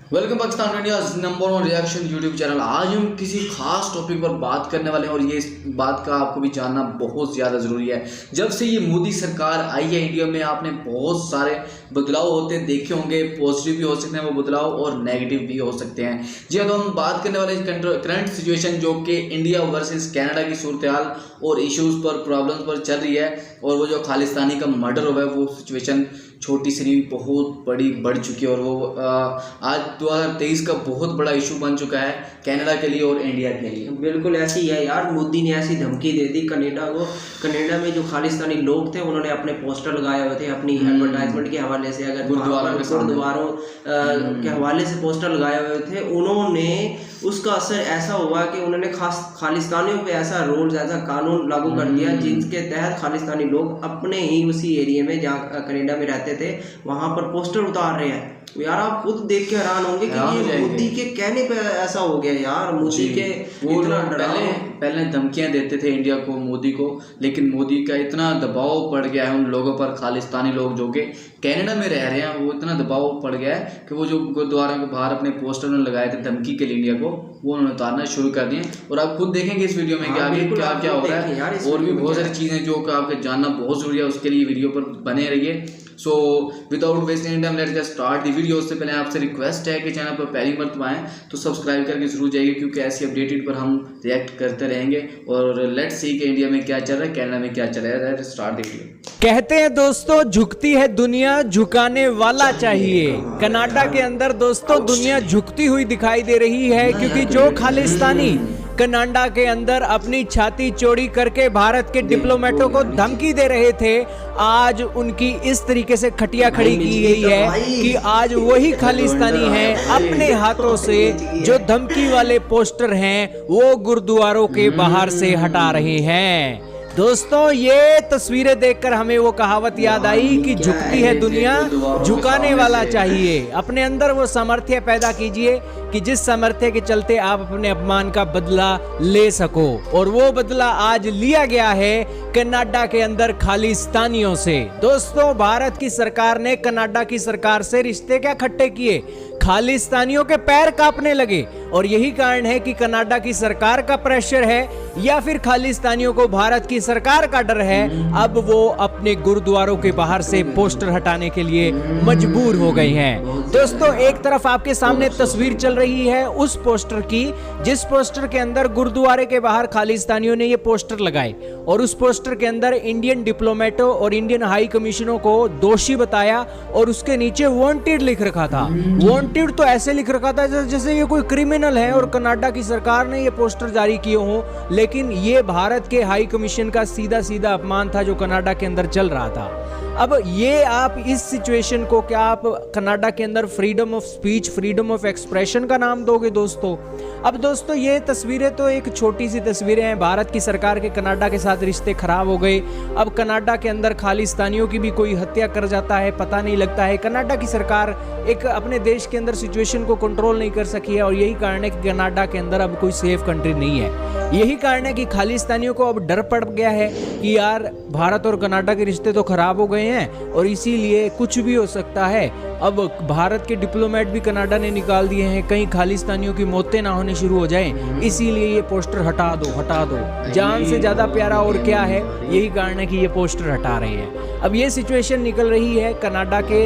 Welcome Pakistan India number 1 reaction YouTube channel. आज हम किसी खास टॉपिक पर बात करने वाले हैं और ये इस बात का आपको भी जानना बहुत ज़्यादा ज़रूरी है। जब से ये मोदी सरकार आई है इंडिया में, आपने बहुत सारे बदलाव होते देखे होंगे। पॉजिटिव भी हो सकते हैं वो बदलाव और नेगेटिव भी हो सकते हैं। जी हाँ, तो हम बात करने वाले करंट सिचुएशन जो कि इंडिया वर्सेस कनाडा की सूरत हाल और इश्यूज़ पर, प्रॉब्लम्स पर चल रही है। और वो जो खालिस्तानी का मर्डर हुआ है वो सिचुएशन छोटी सी नहीं बहुत बड़ी बढ़ चुकी है और वो आज 2023 का बहुत बड़ा इशू बन चुका है कनाडा के लिए और इंडिया के लिए। बिल्कुल ऐसी ही है यार। मोदी ने ऐसी धमकी दे दी कनाडा को। कनाडा में जो खालिस्तानी लोग थे उन्होंने अपने पोस्टर लगाए हुए थे अपनी एडवर्टाइजमेंट के हवाले से, अगर गुरुद्वारों के हवाले से पोस्टर लगाए हुए थे। उन्होंने उसका असर ऐसा हुआ कि उन्होंने खालिस्तानियों पे ऐसा रूल्स, ऐसा कानून लागू कर दिया जिसके तहत खालिस्तानी लोग अपने ही उसी एरिया में जहाँ कनाडा में रहते थे वहाँ पर पोस्टर उतार रहे हैं। यार आप खुद देख के हैरान होंगे कि ये मोदी के कहने पे ऐसा हो गया यार। मोदी के वो पहले धमकियां देते थे इंडिया को, मोदी को, लेकिन मोदी का इतना दबाव पड़ गया है उन लोगों पर, खालिस्तानी लोग जो कि कनाडा में रह रहे हैं, वो इतना दबाव पड़ गया है कि वो जो गुरुद्वारा के बाहर अपने पोस्टर उन्होंने लगाए थे धमकी के लिए इंडिया को, वो उन्होंने उतारना शुरू कर दिए। और आप खुद देखेंगे इस वीडियो में कि आगे क्या क्या हो रहा है और भी बहुत सारी चीज़ें जो कि आपको जानना बहुत जरूरी है। उसके लिए वीडियो पर बने रहिए। So without wasting time let's just start the video. उससे पहले आपसे रिक्वेस्ट है कि चैनल पर पहली मरतबा आएँ तो सब्सक्राइब करके जरूर जाइए, क्योंकि ऐसी अपडेटेड पर हम रिएक्ट करते रहेंगे। और लेट्स सी कि इंडिया में क्या चल रहा है, कनाडा में क्या चल रहा है। Start the video. कहते हैं दोस्तों, झुकती है दुनिया, झुकाने वाला चाहिए। कनाडा के अंदर दोस्तों दुनिया झुकती हुई दिखाई दे रही है, क्योंकि जो खालिस्तानी कनाडा के अंदर अपनी छाती चौड़ी करके भारत के डिप्लोमेटों को धमकी दे रहे थे, आज उनकी इस तरीके से खटिया खड़ी की गई है कि आज वही खालिस्तानी हैं अपने हाथों से जो धमकी वाले पोस्टर हैं वो गुरुद्वारों के बाहर से हटा रहे हैं। दोस्तों ये तस्वीरें देखकर हमें वो कहावत याद आई कि झुकती है दुनिया, झुकाने वाला चाहिए। अपने अंदर वो सामर्थ्य पैदा कीजिए कि जिस सामर्थ्य के चलते आप अपने अपमान का बदला ले सको। और वो बदला आज लिया गया है कनाडा के अंदर खालिस्तानियों से। दोस्तों भारत की सरकार ने कनाडा की सरकार से रिश्ते क्या खट्टे किए, खालिस्तानियों के पैर कांपने लगे। और यही कारण है कि कनाडा की सरकार का प्रेशर है या फिर खालिस्तानियों को भारत की सरकार का डर है। अब वो अपने गुरुद्वारों के बाहर से पोस्टर हटाने के लिए मजबूर हो गए हैं। दोस्तों एक तरफ आपके सामने तस्वीर चल रही है उस पोस्टर की, जिस पोस्टर के अंदर गुरुद्वारे के बाहर खालिस्तानियों ने ये पोस्टर लगाए और उस पोस्टर के अंदर इंडियन डिप्लोमेटों और इंडियन हाई कमिश्नरों को दोषी बताया और उसके नीचे वांटेड लिख रखा था। वांटेड तो ऐसे लिख रखा था जैसे ये कोई क्रिमिनल है और कनाडा की सरकार ने ये पोस्टर जारी किए हों, लेकिन ये भारत के हाई कमीशन का सीधा सीधा अपमान था जो कनाडा के अंदर चल रहा था। अब ये आप इस सिचुएशन को क्या आप कनाडा के अंदर freedom of speech, freedom of expression का नाम दोगे दोस्तों? अब दोस्तों ये तस्वीरें तो एक छोटी सी तस्वीरें हैं। भारत की सरकार के कनाडा के साथ रिश्ते खराब हो गए। अब कनाडा के अंदर खालिस्तानियों की भी कोई हत्या कर जाता है, पता नहीं लगता है। कनाडा की सरकार एक अपने देश के अंदर सिचुएशन को कंट्रोल नहीं कर सकी है और यही कारण है कि कनाडा के अंदर अब कोई सेफ कंट्री नहीं है। यही कारण है कि खालिस्तानियों को अब डर पड़ गया है कि यार भारत और कनाडा के रिश्ते तो खराब हो गए हैं और इसीलिए कुछ भी हो सकता है। अब भारत के डिप्लोमेट भी कनाडा ने निकाल दिए हैं, कहीं खालिस्तानियों की मौतें ना होनी शुरू हो जाएं, इसीलिए ये पोस्टर हटा दो, हटा दो। जान से ज्यादा प्यारा और क्या है, यही कारण है कि ये पोस्टर हटा रहे हैं। अब ये सिचुएशन निकल रही है कनाडा के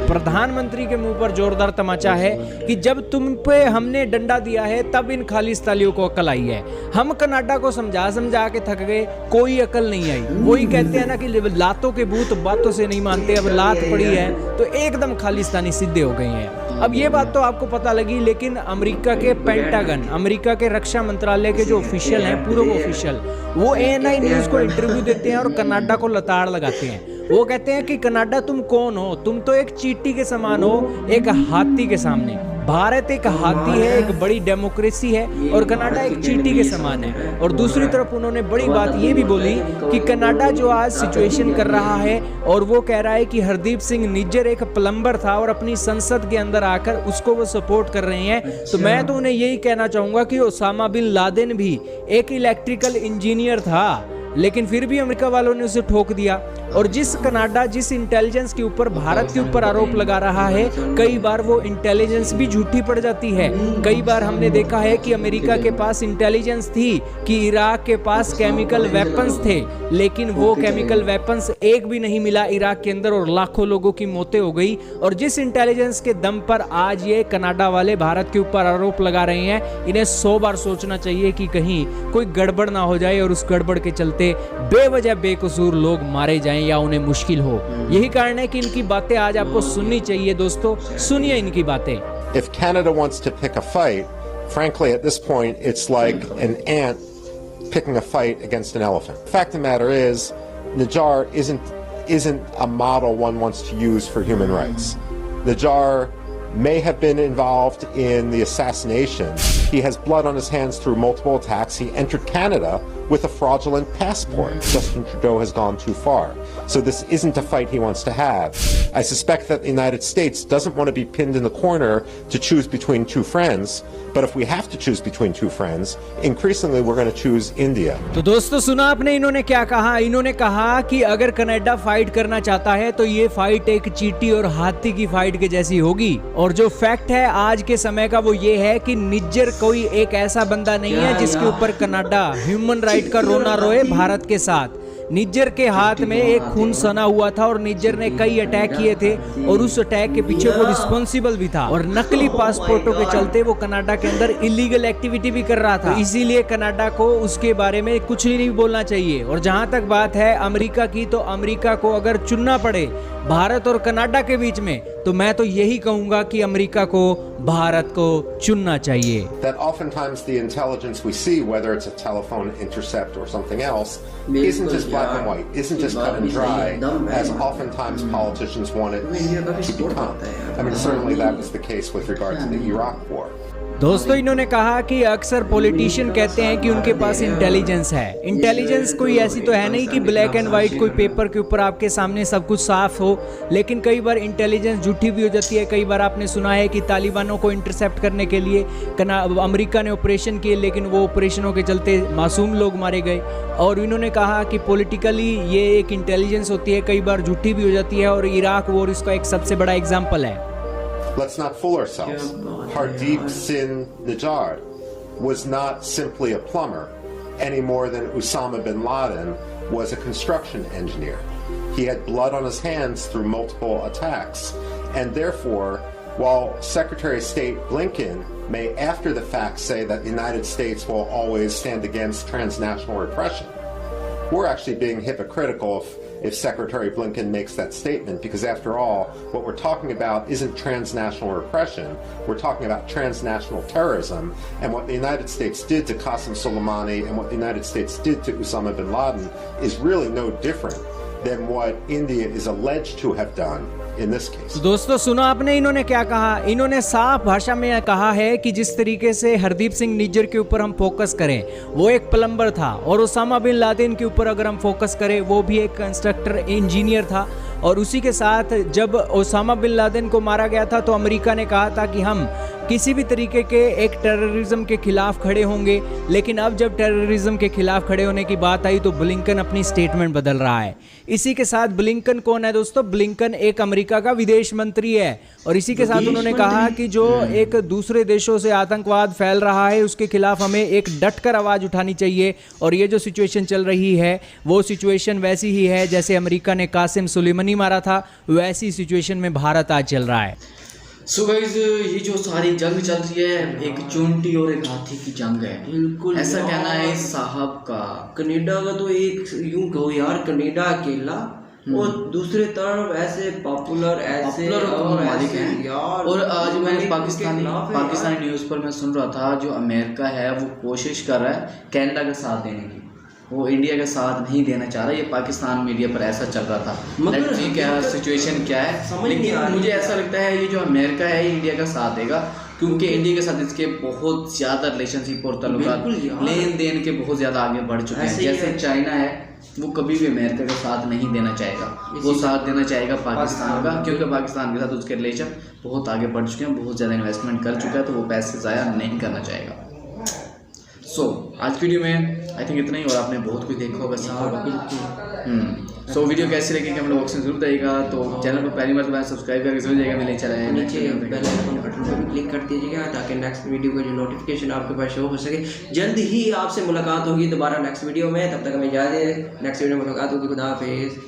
प्रधानमंत्री के मुंह पर जोरदार तमाचा है कि जब तुम पे हमने डंडा दिया है तब इन खालिस्तानियों को अकल आई है। हम कनाडा को समझा समझा के थक गए, कोई अकल नहीं आई। वही कहते हैं ना कि लातों के भूत बातों से नहीं मानते, अब लात पड़ी है तो एकदम खालिस्तानी सीधे हो गए हैं। अब ये बात तो आपको पता लगी, लेकिन अमेरिका के पेंटागन, अमेरिका के रक्षा मंत्रालय के जो ऑफिशियल हैं, पूर्व ऑफिशियल, वो ANI न्यूज़ को इंटरव्यू देते हैं और कनाडा को लताड़ लगाते हैं। वो कहते हैं कि कनाडा तुम कौन हो, तुम तो एक चींटी के समान हो, एक हाथी के सामने। भारत एक हाथी है, एक बड़ी डेमोक्रेसी है और कनाडा एक चींटी के समान है। और दूसरी तरफ उन्होंने बड़ी बात ये भी बोली कि कनाडा जो आज सिचुएशन कर रहा है और वो कह रहा है कि हरदीप सिंह निज्जर एक प्लम्बर था और अपनी संसद के अंदर आकर उसको वो सपोर्ट कर रहे हैं। तो मैं तो उन्हें यही कहना चाहूंगा कि ओसामा बिन लादेन भी एक इलेक्ट्रिकल इंजीनियर था। लेकिन फिर भी अमेरिका वालों ने उसे ठोक दिया। और जिस कनाडा जिस इंटेलिजेंस के ऊपर भारत के ऊपर आरोप लगा रहा है, कई बार वो इंटेलिजेंस भी झूठी पड़ जाती है। कई बार हमने देखा है कि अमेरिका के पास इंटेलिजेंस थी कि इराक के पास केमिकल वेपन्स थे, लेकिन वो केमिकल वेपन्स एक भी नहीं मिला इराक के अंदर और लाखों लोगों की मौतें हो गई। और जिस इंटेलिजेंस के दम पर आज ये कनाडा वाले भारत के ऊपर आरोप लगा रहे हैं, इन्हें 100 बार सोचना चाहिए कि कहीं कोई गड़बड़ ना हो जाए और उस गड़बड़ के चलते बेवजह बेकसूर लोग मारे जाएं या उन्हें मुश्किल हो। यही कारण है कि इनकी बातें आज आपको सुननी चाहिए। दोस्तों सुनिए इनकी बातें। If Canada wants to pick a fight, frankly at this point it's like an ant picking a fight against an elephant. The fact of the matter is Najjar isn't a model one wants to use for human rights. Najjar may have been involved in the assassination. He has blood on his hands through multiple attacks. He entered Canada with a fraudulent passport. Justin Trudeau has gone too far. So this isn't a fight he wants to have. I suspect that the United States doesn't want to be pinned in the corner to choose between two friends. But if we have to choose between two friends, increasingly we're going to choose India. तो दोस्तों सुना आपने इन्होंने क्या कहा। इन्होंने कहा कि अगर कनाडा फाइट करना चाहता है तो ये फाइट एक चींटी और हाथी की फाइट के जैसी होगी। और जो फैक्ट है आज के समय का वो ये है कि निज्जर कोई एक ऐसा बंदा नहीं है जिसके ऊपर कनाडा ह्यूमन राइट का रोना रोए भारत के साथ। निज्जर के हाथ में एक खून सना हुआ था और निज्जर ने कई अटैक किए थे और उस अटैक के पीछे वो रिस्पॉन्सिबल भी था। और नकली पासपोर्टों के चलते वो कनाडा के अंदर इलीगल एक्टिविटी भी कर रहा था। तो इसीलिए कनाडा को उसके बारे में कुछ ही नहीं बोलना चाहिए। और जहां तक बात है अमेरिका की, तो अमेरिका को अगर चुनना पड़े भारत और कनाडा के बीच में, तो मैं तो यही कहूंगा कि अमेरिका को भारत को चुनना चाहिए। That oftentimes the intelligence we see, whether it's a telephone intercept or something else, isn't just black and white, isn't just cut and dry, as oftentimes politicians want it to become. I mean, certainly that was the case with regard to the Iraq War. दोस्तों इन्होंने कहा कि अक्सर politician कहते हैं कि उनके पास intelligence है। इंटेलिजेंस कोई ऐसी तो है नहीं कि ब्लैक एंड व्हाइट कोई पेपर के ऊपर आपके सामने सब कुछ साफ हो, लेकिन कई बार इंटेलिजेंस झूठी भी हो जाती है। कई बार आपने सुना है कि तालिबानों को इंटरसेप्ट करने के लिए अमेरिका ने ऑपरेशन किए, लेकिन वो ऑपरेशनों के चलते मासूम लोग मारे गए। और इन्होंने कहा कि पॉलिटिकली ये एक इंटेलिजेंस होती है, कई बार झूठी भी हो जाती है। और इराक वॉर इसका एक सबसे बड़ा एग्जाम्पल है। Let's not fool ourselves. Hardeep Singh Najjar was not simply a plumber any more than Osama bin Laden was a construction engineer. He had blood on his hands through multiple attacks. And therefore, while Secretary of State Blinken may after the fact say that the United States will always stand against transnational repression, we're actually being hypocritical if Secretary Blinken makes that statement, because after all, what we're talking about isn't transnational repression, we're talking about transnational terrorism, and what the United States did to Qasem Soleimani and what the United States did to Osama bin Laden is really no different than what India is alleged to have done in this case. दोस्तों सुना आपने इन्होंने क्या कहा। इन्होंने साफ भाषा में कहा है कि जिस तरीके से हरदीप सिंह निज्जर के ऊपर हम फोकस करें, वो एक प्लम्बर था, और ओसामा बिन लादेन के ऊपर अगर हम फोकस करें, वो भी एक कंस्ट्रक्टर इंजीनियर था। और उसी के साथ जब ओसामा बिन लादेन को मारा गया था तो अमेरिका ने कहा था कि हम किसी भी तरीके के एक टेररिज्म के खिलाफ खड़े होंगे। लेकिन अब जब टेररिज्म के खिलाफ खड़े होने की बात आई तो ब्लिंकन अपनी स्टेटमेंट बदल रहा है। इसी के साथ ब्लिंकन कौन है दोस्तों? ब्लिंकन एक अमेरिका का विदेश मंत्री है। और इसी के साथ उन्होंने कहा कि जो एक दूसरे देशों से आतंकवाद फैल रहा है उसके खिलाफ हमें एक डटकर आवाज़ उठानी चाहिए। और ये जो सिचुएशन चल रही है वो सिचुएशन वैसी ही है जैसे अमेरिका ने कासिम सुलेमानी मारा था, वैसी सिचुएशन में भारत आज चल रहा है। सो गाइस, ये जो सारी जंग चल रही है एक चूंटी और एक हाथी की जंग है। बिल्कुल ऐसा कहना है इस साहब का। कनाडा का तो एक यूं कहो यार, कनाडा अकेला और दूसरे तरफ ऐसे पॉपुलर मालिक हैं यार। और आज मैंने पाकिस्तानी न्यूज़ पर मैं सुन रहा था, जो अमेरिका है वो कोशिश कर रहा है कनाडा का साथ देने की, वो इंडिया का साथ नहीं देना चाह रहा। ये पाकिस्तान मीडिया पर ऐसा चल रहा था। मतलब क्या सिचुएशन क्या है, लेकिन मुझे ऐसा लगता है ये जो अमेरिका है ये इंडिया का साथ देगा, क्योंकि इंडिया के साथ इसके बहुत ज़्यादा रिलेशनशिप और ताल्लुकात लेन देन के बहुत ज़्यादा आगे बढ़ चुके हैं। जैसे चाइना है वो कभी भी अमेरिका का साथ नहीं देना चाहेगा, वो साथ देना चाहेगा पाकिस्तान का, क्योंकि पाकिस्तान के साथ उसके रिलेशन बहुत आगे बढ़ चुके हैं, बहुत ज़्यादा इन्वेस्टमेंट कर चुका है, तो वो पैसे ज़ाया नहीं करना चाहेगा। सो आज की वीडियो में आई थिंक इतना ही, और आपने बहुत कुछ देखा होगा, सीखा होगा। सो वीडियो कैसी लगी कि हम लोग ऑप्शन जरूर देगा, तो चैनल को पहली बार सब्सक्राइब करके जरूर जाएगा, मिले चला है नीचे बेल आइकन बटन पर भी क्लिक कर दीजिएगा ताकि नेक्स्ट वीडियो का जो नोटिफिकेशन आपके पास शो हो सके। जल्द ही आपसे मुलाकात होगी दोबारा नेक्स्ट वीडियो में, तब तक हमें इजाज़त है, नेक्स्ट वीडियो में मुलाकात होगी। खुदा हाफिज़।